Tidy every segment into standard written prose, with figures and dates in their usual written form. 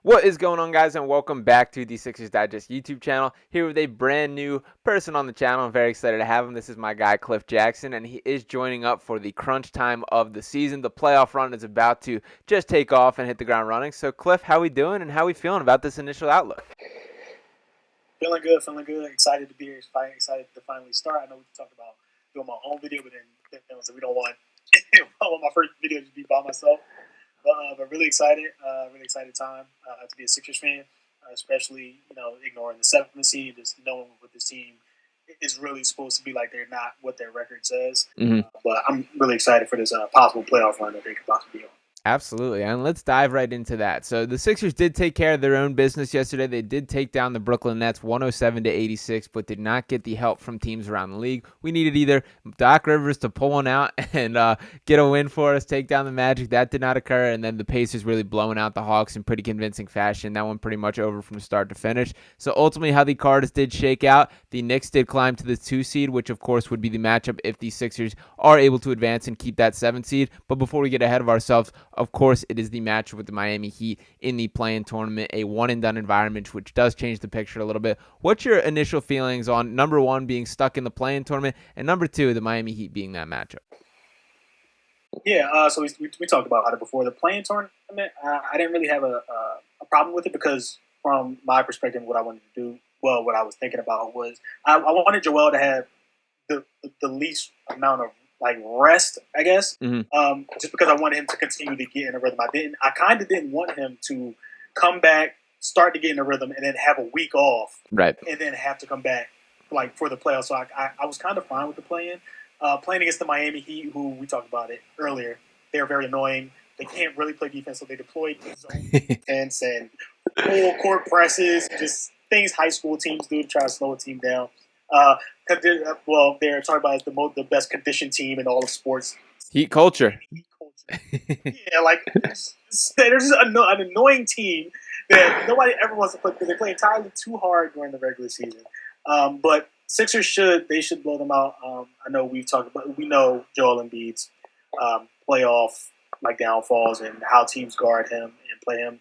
What is going on, guys, and welcome back to the Sixers Digest YouTube channel. Here with a brand new person on the channel. I'm very excited to have him. This is my guy, Cliff Jackson, and he is joining up for the crunch time of the season. The playoff run is about to just take off and hit the ground running. So, Cliff, how we doing, and how we feeling about this initial outlook? Feeling good, feeling good. Excited to be here. Excited to finally start. I know we talked about doing my own video, but then so we don't want I want my first video to be by myself. But really excited, really excited time to be a Sixers fan, especially ignoring the seventh seed, just knowing what this team is really supposed to be like. They're not what their record says, but I'm really excited for this possible playoff run that they could possibly be on. Absolutely, and let's dive right into that. So the Sixers did take care of their own business yesterday. They did take down the Brooklyn Nets 107-86, but did not get the help from teams around the league. We needed either Doc Rivers to pull one out and get a win for us, take down the Magic. That did not occur, and then the Pacers really blowing out the Hawks in pretty convincing fashion. That one pretty much over from start to finish. So ultimately, how the cards did shake out, the Knicks did climb to the 2 seed, which of course would be the matchup if the Sixers are able to advance and keep that 7 seed. But before we get ahead of ourselves, of course, it is the matchup with the Miami Heat in the play-in tournament, a one-and-done environment, which does change the picture a little bit. What's your initial feelings on, number one, being stuck in the play-in tournament, and number two, the Miami Heat being that matchup? Yeah, so we talked about it before. The play-in tournament, I didn't really have a problem with it because from my perspective, what I wanted to do, what I was thinking about was I wanted Joel to have the least amount of rest, I guess, just because I wanted him to continue to get in a rhythm. I kind of didn't want him to come back, start to get in a rhythm, and then have a week off, Right. and then have to come back for the playoffs. So I was kind of fine with the play-in. Playing against the Miami Heat, who we talked about it earlier, they're very annoying. They can't really play defense, so they deploy zone defense and full court presses, just things high school teams do to try to slow a team down. They're talking about the best conditioned team in all of sports. Heat culture. Heat culture. Yeah, they're just an annoying team that nobody ever wants to play because they play entirely too hard during the regular season. But Sixers should blow them out. I know we know Joel Embiid's playoff downfalls and how teams guard him and play him.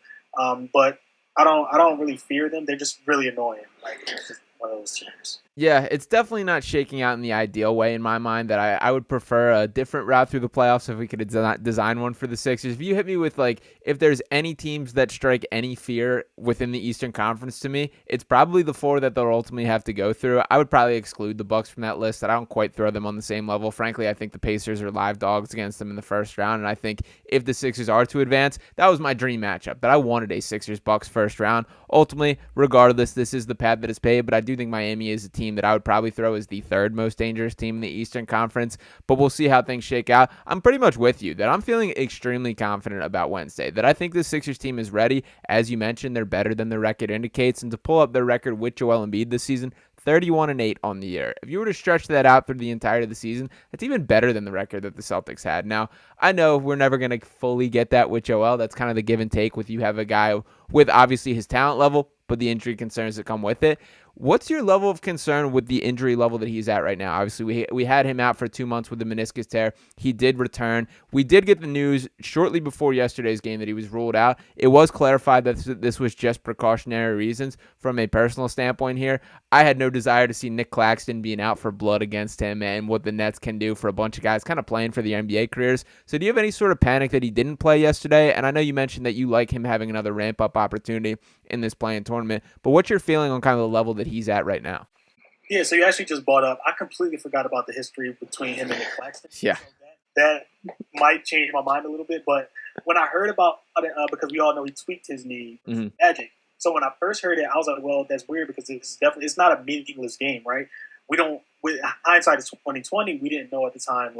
But I don't really fear them. They're just really annoying. It's just one of those teams. Yeah, it's definitely not shaking out in the ideal way in my mind. That I would prefer a different route through the playoffs if we could design one for the Sixers. If you hit me with if there's any teams that strike any fear within the Eastern Conference to me, it's probably the four that they'll ultimately have to go through. I would probably exclude the Bucks from that list. I don't quite throw them on the same level. Frankly, I think the Pacers are live dogs against them in the first round, and I think if the Sixers are to advance, that was my dream matchup. That I wanted a Sixers-Bucks first round. Ultimately, regardless, this is the path that is paved, but I do think Miami is a team that I would probably throw as the third most dangerous team in the Eastern Conference, but we'll see how things shake out. I'm pretty much with you that I'm feeling extremely confident about Wednesday, that I think the Sixers team is ready. As you mentioned, they're better than their record indicates, and to pull up their record with Joel Embiid this season, 31-8 on the year. If you were to stretch that out through the entirety of the season, that's even better than the record that the Celtics had. Now, I know we're never going to fully get that with Joel. That's kind of the give and take with you have a guy with obviously his talent level, but the injury concerns that come with it. What's your level of concern with the injury level that he's at right now? Obviously, we had him out for 2 months with the meniscus tear. He did return. We did get the news shortly before yesterday's game that he was ruled out. It was clarified that this was just precautionary reasons from a personal standpoint here. I had no desire to see Nick Claxton being out for blood against him and what the Nets can do for a bunch of guys kind of playing for the NBA careers. So do you have any sort of panic that he didn't play yesterday? And I know you mentioned that you like him having another ramp-up opportunity in this play-in tournament, but what's your feeling on kind of the level that he's at right now? Yeah, so you actually just brought up. I completely forgot about the history between him and Nick Claxton. Yeah. So that might change my mind a little bit. But when I heard about it, because we all know he tweaked his knee, Magic. So when I first heard it, I was like, "Well, that's weird because it's not a meaningless game, right? We don't. With hindsight is 2020, we didn't know at the time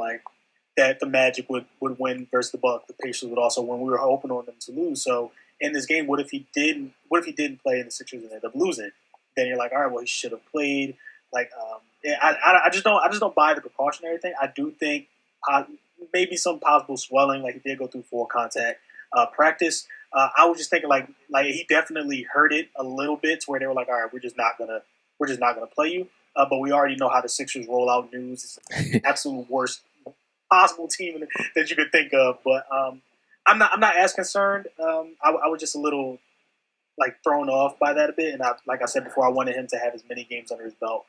that the Magic would win versus the Bucks. The Pacers would also win. We were hoping on them to lose. So in this game, what if he didn't play and the Sixers ended up losing? Then you're like, all right, well, he should have played. I just don't buy the precautionary thing. I do think maybe some possible swelling, like he did go through full contact practice. I was just thinking like he definitely hurt it a little bit to where they were like, all right, we're just not gonna play you. But we already know how the Sixers roll out news. It's the absolute worst possible team that you could think of. But I'm not as concerned. I was just a little like thrown off by that a bit. And like I said before, I wanted him to have as many games under his belt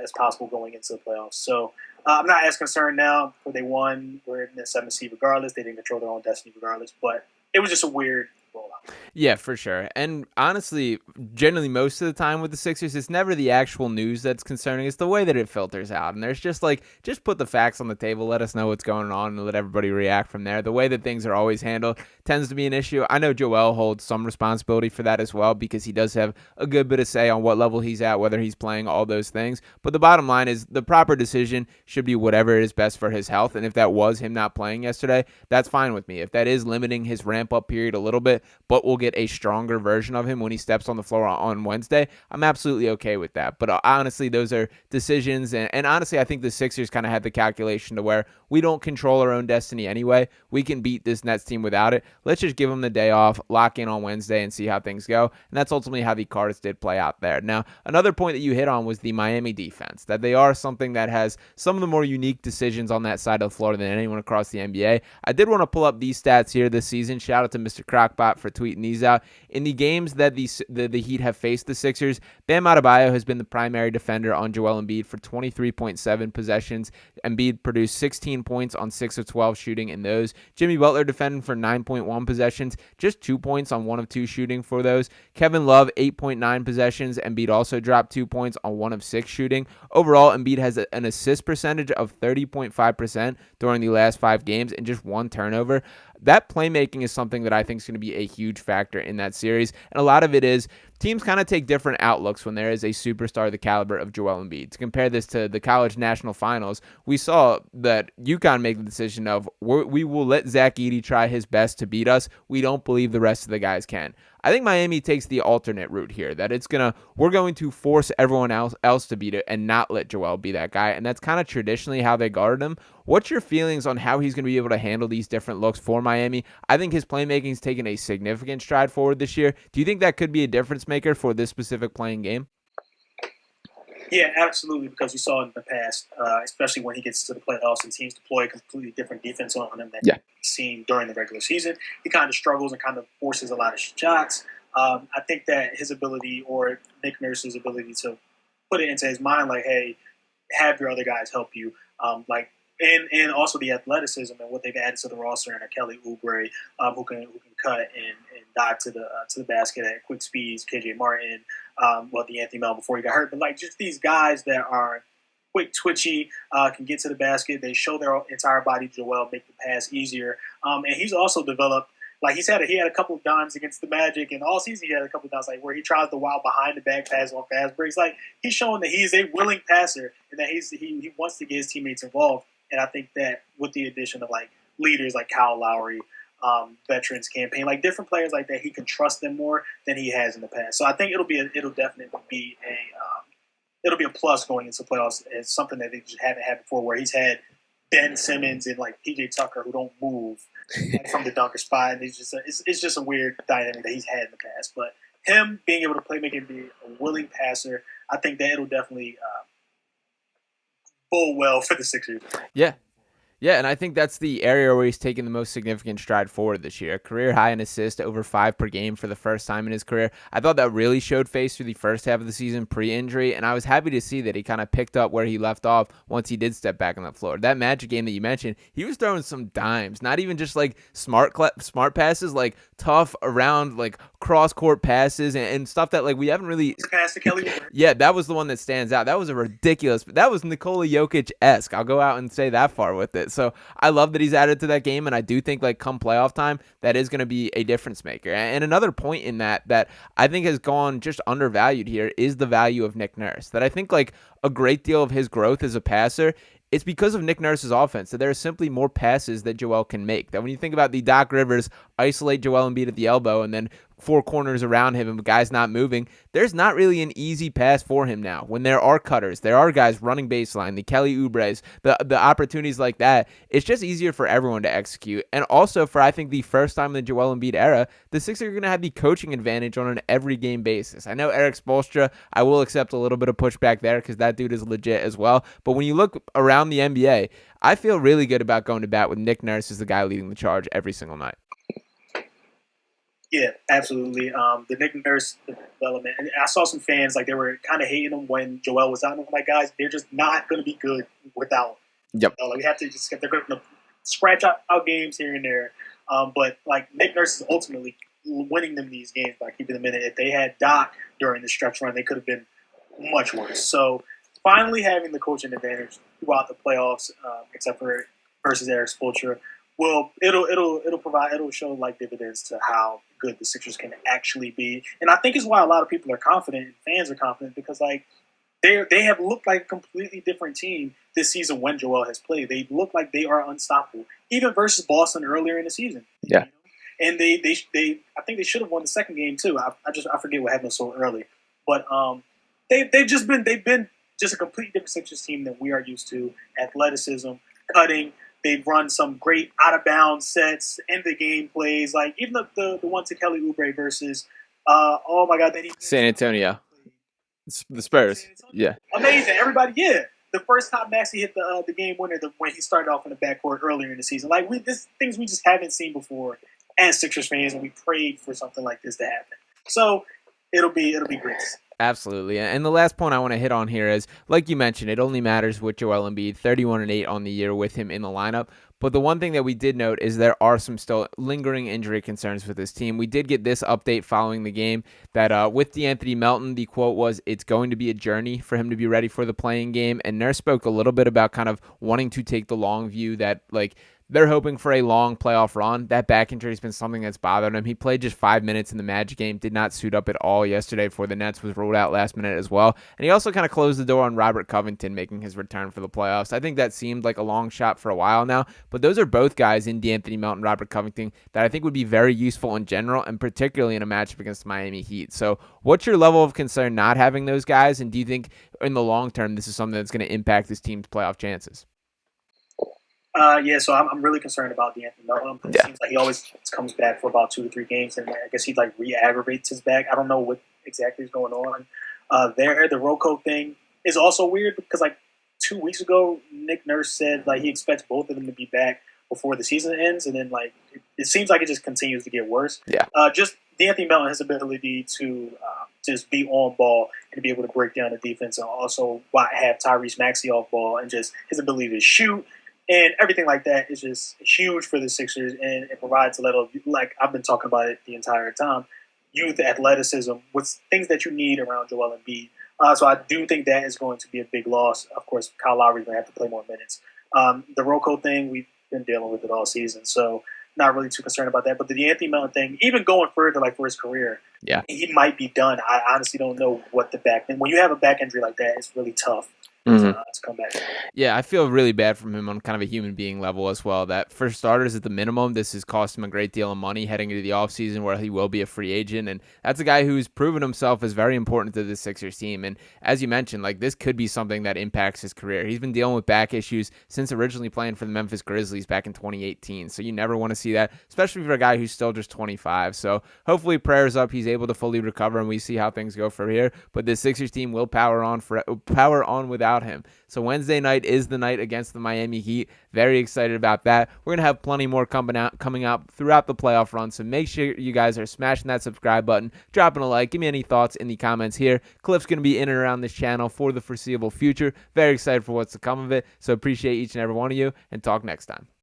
as possible going into the playoffs. So I'm not as concerned now. Where they won, we're in the 7th seed regardless. They didn't control their own destiny regardless. But it was just a weird rollout. Yeah, for sure. And honestly, generally most of the time with the Sixers, it's never the actual news that's concerning. It's the way that it filters out. And there's just like, just put the facts on the table, let us know what's going on, and let everybody react from there. The way that things are always handled tends to be an issue. I know Joel holds some responsibility for that as well, because he does have a good bit of say on what level he's at, whether he's playing, all those things. But the bottom line is the proper decision should be whatever is best for his health. And if that was him not playing yesterday, that's fine with me. If that is limiting his ramp up period a little bit, but we'll get a stronger version of him when he steps on the floor on Wednesday, I'm absolutely okay with that. But honestly, those are decisions. And honestly, I think the Sixers kind of had the calculation to where we don't control our own destiny anyway. We can beat this Nets team without it. Let's just give them the day off, lock in on Wednesday, and see how things go. And that's ultimately how the cards did play out there. Now, another point that you hit on was the Miami defense, that they are something that has some of the more unique decisions on that side of the floor than anyone across the NBA. I did want to pull up these stats here this season. Shout out to Mr. Crockbot for tweeting these out. In the games that the Heat have faced the Sixers, Bam Adebayo has been the primary defender on Joel Embiid for 23.7 possessions. Embiid produced 16 points on 6 of 12 shooting in those. Jimmy Butler defending for 9.1 possessions, just 2 points on 1 of 2 shooting for those. Kevin Love, 8.9 possessions. Embiid also dropped 2 points on 1 of 6 shooting. Overall, Embiid has an assist percentage of 30.5% during the last 5 games and just 1 turnover. That playmaking is something that I think is going to be a huge factor in that series. And a lot of it is teams kind of take different outlooks when there is a superstar the caliber of Joel Embiid. To compare this to the college national finals, we saw that UConn make the decision of we will let Zach Edey try his best to beat us. We don't believe the rest of the guys can. I think Miami takes the alternate route here, that we're going to force everyone else to beat it and not let Joel be that guy. And that's kind of traditionally how they guard him. What's your feelings on how he's going to be able to handle these different looks for Miami? I think his playmaking's taken a significant stride forward this year. Do you think that could be a difference maker for this specific playing game? Yeah, absolutely, because we saw in the past, especially when he gets to the playoffs and teams deploy a completely different defense on him than we've seen during the regular season, he kind of struggles and kind of forces a lot of shots. I think that his ability, or Nick Nurse's ability, to put it into his mind, like, hey, have your other guys help you, and also the athleticism and what they've added to the roster, and a Kelly Oubre who can cut and dive to the basket at quick speeds, KJ Martin, the Anthony Mel before he got hurt, but like just these guys that are quick, twitchy, can get to the basket. They show their entire body. Joel make the pass easier, and he's also developed. Like he had a couple of dimes against the Magic, and all season he had a couple of dimes like where he tries the wild behind the back pass on fast breaks. Like he's showing that he's a willing passer and that he wants to get his teammates involved. And I think that with the addition of like leaders like Kyle Lowry, veterans campaign, like different players like that, he can trust them more than he has in the past. So I think it'll definitely be it'll be a plus going into playoffs. It's something that they just haven't had before, where he's had Ben Simmons and like PJ Tucker who don't move from the dunker spot, and it's just a weird dynamic that he's had in the past. But him being able to play, make and be a willing passer, I think that it'll definitely bode well for the Sixers. Yeah, and I think that's the area where he's taken the most significant stride forward this year. Career high in assists, over 5 per game for the first time in his career. I thought that really showed face through the first half of the season pre-injury, and I was happy to see that he kind of picked up where he left off once he did step back on the floor. That Magic game that you mentioned, he was throwing some dimes, not even just like smart passes, like tough around, like cross-court passes and stuff that like we haven't really... Pass to Kelly Oubre. Yeah, that was the one that stands out. That was that was Nikola Jokic-esque. I'll go out and say that far with it. So I love that he's added to that game, and I do think like come playoff time, that is going to be a difference maker. And another point in that I think has gone just undervalued here is the value of Nick Nurse. That I think like a great deal of his growth as a passer, it's because of Nick Nurse's offense that there are simply more passes that Joel can make. That when you think about the Doc Rivers isolate Joel Embiid at the elbow and then 4 corners around him and guys not moving, there's not really an easy pass for him now. When there are cutters, there are guys running baseline, the Kelly Oubres, the opportunities like that, it's just easier for everyone to execute. And also for, I think, the first time in the Joel Embiid era, the Sixers are going to have the coaching advantage on an every game basis. I know Eric Spoelstra, I will accept a little bit of pushback there because that dude is legit as well. But when you look around the NBA, I feel really good about going to bat with Nick Nurse as the guy leading the charge every single night. Yeah, absolutely. The Nick Nurse development, and I saw some fans like they were kind of hating him when Joel was out. And I'm like, guys, they're just not going to be good without. Yep. Like we have to just they're going to scratch out games here and there. But like Nick Nurse is ultimately winning them these games by keeping them in it. If they had Doc during the stretch run, they could have been much worse. So finally having the coaching advantage throughout the playoffs, except for versus Eric Spoelstra, well, it'll show like dividends to how good the Sixers can actually be, and I think is why a lot of people are confident and fans are confident because like they have looked like a completely different team this season when Joel has played. They look like they are unstoppable, even versus Boston earlier in the season. Yeah, and they I think they should have won the second game too. I forget what happened so early, but they've been just a completely different Sixers team than we are used to. Athleticism, cutting. They've run some great out of bounds sets, end the game plays, like even the one to Kelly Oubre versus oh my god, that San Antonio, the Spurs. Yeah, amazing. Everybody, yeah. The first time Maxey hit the game winner, when he started off in the backcourt earlier in the season, like things we just haven't seen before as Sixers fans, and we prayed for something like this to happen. So it'll be great. Absolutely. And the last point I want to hit on here is, like you mentioned, it only matters with Joel Embiid, 31-8 on the year with him in the lineup. But the one thing that we did note is there are some still lingering injury concerns with this team. We did get this update following the game that with DeAnthony Melton, the quote was, it's going to be a journey for him to be ready for the playing game. And Nurse spoke a little bit about kind of wanting to take the long view that, like, they're hoping for a long playoff run. That back injury has been something that's bothered him. He played just 5 minutes in the Magic game, did not suit up at all yesterday before the Nets was ruled out last minute as well. And he also kind of closed the door on Robert Covington making his return for the playoffs. I think that seemed like a long shot for a while now, but those are both guys in DeAnthony Melton, Robert Covington that I think would be very useful in general, and particularly in a matchup against the Miami Heat. So what's your level of concern not having those guys, and do you think in the long term this is something that's going to impact this team's playoff chances? Yeah, so I'm really concerned about DeAnthony Melton. It seems like he always comes back for about 2 to 3 games, and I guess he like re-aggravates his back. I don't know what exactly is going on there. The Rocco thing is also weird because like 2 weeks ago, Nick Nurse said like he expects both of them to be back before the season ends, and then like it seems like it just continues to get worse. Yeah. Just DeAnthony Melton, his ability to just be on ball and to be able to break down the defense, and also have Tyrese Maxey off ball, and just his ability to shoot and everything like that is just huge for the Sixers, and it provides a little, like I've been talking about it the entire time, youth athleticism, with things that you need around Joel Embiid. So I do think that is going to be a big loss. Of course, Kyle Lowry's going to have to play more minutes. The Rocco thing, we've been dealing with it all season, so not really too concerned about that. But the Anthony Melton thing, even going further, like for his career, yeah, he might be done. I honestly don't know what the back. And when you have a back injury like that, it's really tough. To come back. Yeah, I feel really bad from him on kind of a human being level as well. That for starters, at the minimum, this has cost him a great deal of money heading into the offseason where he will be a free agent. And that's a guy who's proven himself as very important to the Sixers team. And as you mentioned, like this could be something that impacts his career. He's been dealing with back issues since originally playing for the Memphis Grizzlies back in 2018. So you never want to see that, especially for a guy who's still just 25. So hopefully prayers up, he's able to fully recover and we see how things go from here. But the Sixers team will power on without him. So Wednesday night is the night against the Miami Heat. Very excited about that. We're going to have plenty more coming out throughout the playoff run. So make sure you guys are smashing that subscribe button, dropping a like. Give me any thoughts in the comments here. Cliff's going to be in and around this channel for the foreseeable future. Very excited for what's to come of it. So appreciate each and every one of you and talk next time.